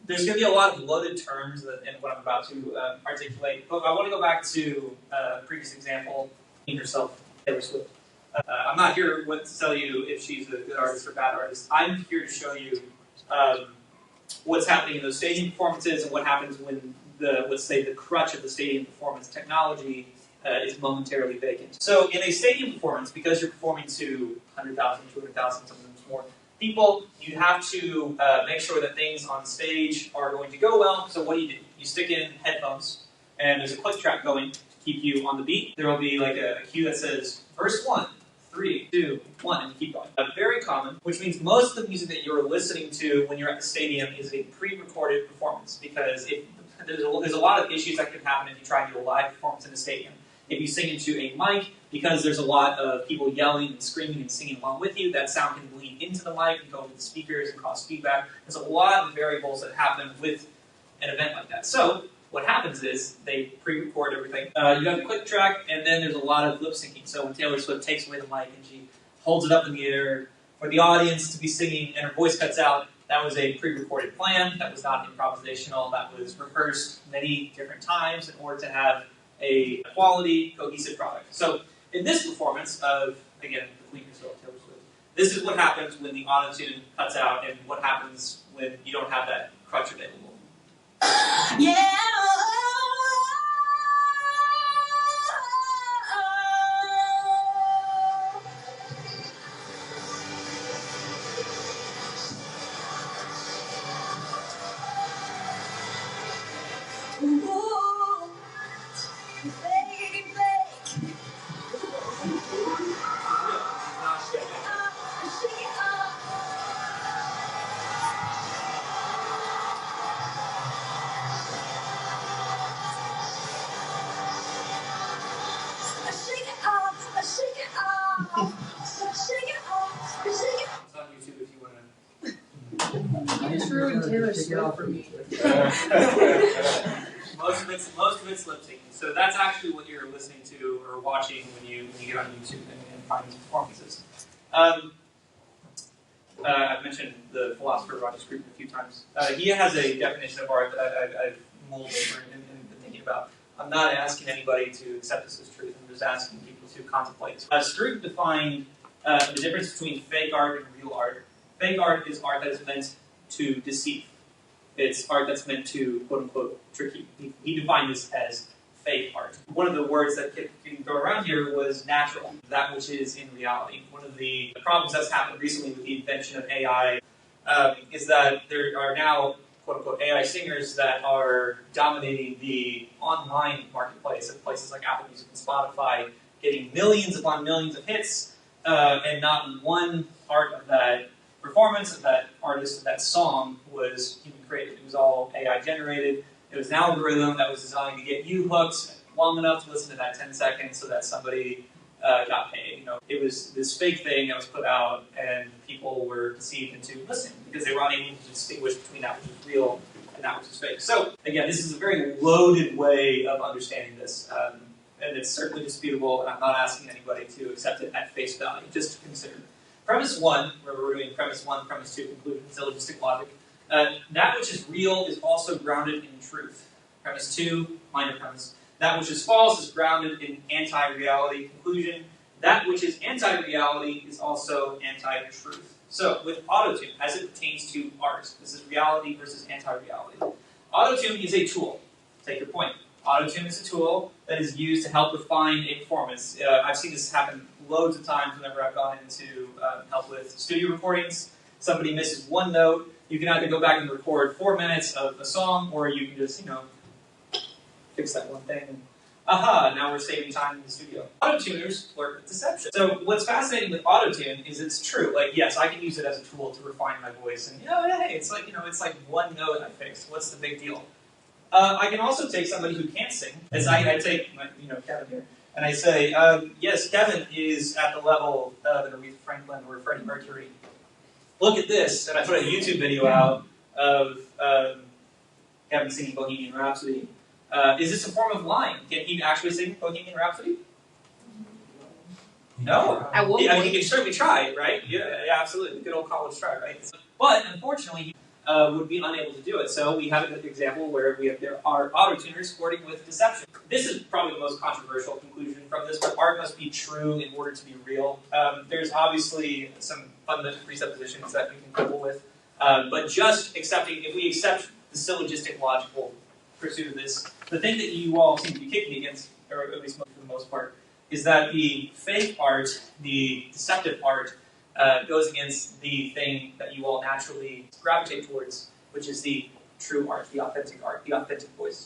there's going to be a lot of loaded terms in what I'm about to articulate, but I want to go back to a previous example, yourself, Taylor Swift. I'm not here to tell you if she's a good artist or bad artist. I'm here to show you what's happening in those stadium performances and what happens when let's say, the crutch of the stadium performance technology is momentarily vacant. So in a stadium performance, because you're performing to 100,000, 200,000, sometimes more people, you have to make sure that things on stage are going to go well. So what do? You stick in headphones, and there's a click track going to keep you on the beat. There will be like a cue that says, verse 1, 3, 2, 1, and you keep going. Very common, which means most of the music that you're listening to when you're at the stadium is a pre-recorded performance, because there's a lot of issues that can happen if you try to do a live performance in a stadium. If you sing into a mic, because there's a lot of people yelling and screaming and singing along with you, that sound can bleed into the mic and go into the speakers and cause feedback. There's a lot of variables that happen with an event like that. So what happens is they pre-record everything. You have the click track, and then there's a lot of lip syncing. So when Taylor Swift takes away the mic and she holds it up in the air for the audience to be singing and her voice cuts out, that was a pre-recorded plan. That was not improvisational. That was rehearsed many different times in order to have a quality, cohesive product. So in this performance of, again, the Queen herself, Taylor Swift, this is what happens when the Autotune cuts out and what happens when you don't have that crutch available. Yeah. You just ruined Taylor Swift for me. Most of it's lip syncing. So that's actually what you're listening to or watching when you get on YouTube and find these performances. I've mentioned the philosopher Roger Scruton a few times. He has a definition of art that I've mulled over and been thinking about. I'm not asking anybody to accept this as truth. I'm just asking people to contemplate. Scruton defined the difference between fake art and real art. Fake art is art that is meant to deceive. It's art that's meant to, quote-unquote, trick you. He defined this as fake art. One of the words that kept getting thrown around here was natural, that which is in reality. One of the problems that's happened recently with the invention of AI is that there are now, quote-unquote, AI singers that are dominating the online marketplace at places like Apple Music and Spotify, getting millions upon millions of hits, and not one part of that performance of that artist, of that song, was human created. It was all AI generated. It was an algorithm that was designed to get you hooked long enough to listen to that 10 seconds so that somebody got paid. You know, it was this fake thing that was put out, and people were deceived into listening because they were unable to distinguish between that which was real and that which was fake. So again, this is a very loaded way of understanding this, and it's certainly disputable. And I'm not asking anybody to accept it at face value, just to consider. Premise 1, where we're doing premise 1, premise 2, conclusion, syllogistic logic. That which is real is also grounded in truth. Premise 2, minor premise. That which is false is grounded in anti-reality. Conclusion, that which is anti-reality is also anti-truth. So, with Autotune, as it pertains to art, this is reality versus anti-reality. Autotune is a tool. Take your point. Autotune is a tool that is used to help refine a performance. I've seen this happen loads of times whenever I've gone into help with studio recordings. Somebody misses one note. You can either go back and record 4 minutes of a song, or you can just, fix that one thing. And, aha, now we're saving time in the studio. Autotuners flirt with deception. So what's fascinating with Autotune is it's true. Like, yes, I can use it as a tool to refine my voice. And, hey, it's like one note I fixed. What's the big deal? I can also take somebody who can't sing, as I take, Kevin here, and I say, yes, Kevin is at the level that Aretha Franklin or Freddie Mercury. Look at this, and I put a YouTube video out of Kevin singing Bohemian Rhapsody. Is this a form of lying? Can he actually sing Bohemian Rhapsody? No. He can certainly try, right? Yeah, absolutely. Good old college try, right? But unfortunately, would be unable to do it. So we have an example where there are auto-tuners sporting with deception. This is probably the most controversial conclusion from this, but art must be true in order to be real. There's obviously some fundamental presuppositions that we can quibble with, but just accepting, if we accept the syllogistic logical pursuit of this, the thing that you all seem to be kicking against, or at least for the most part, is that the fake art, the deceptive art, goes against the thing that you all naturally gravitate towards, which is the true art, the authentic voice.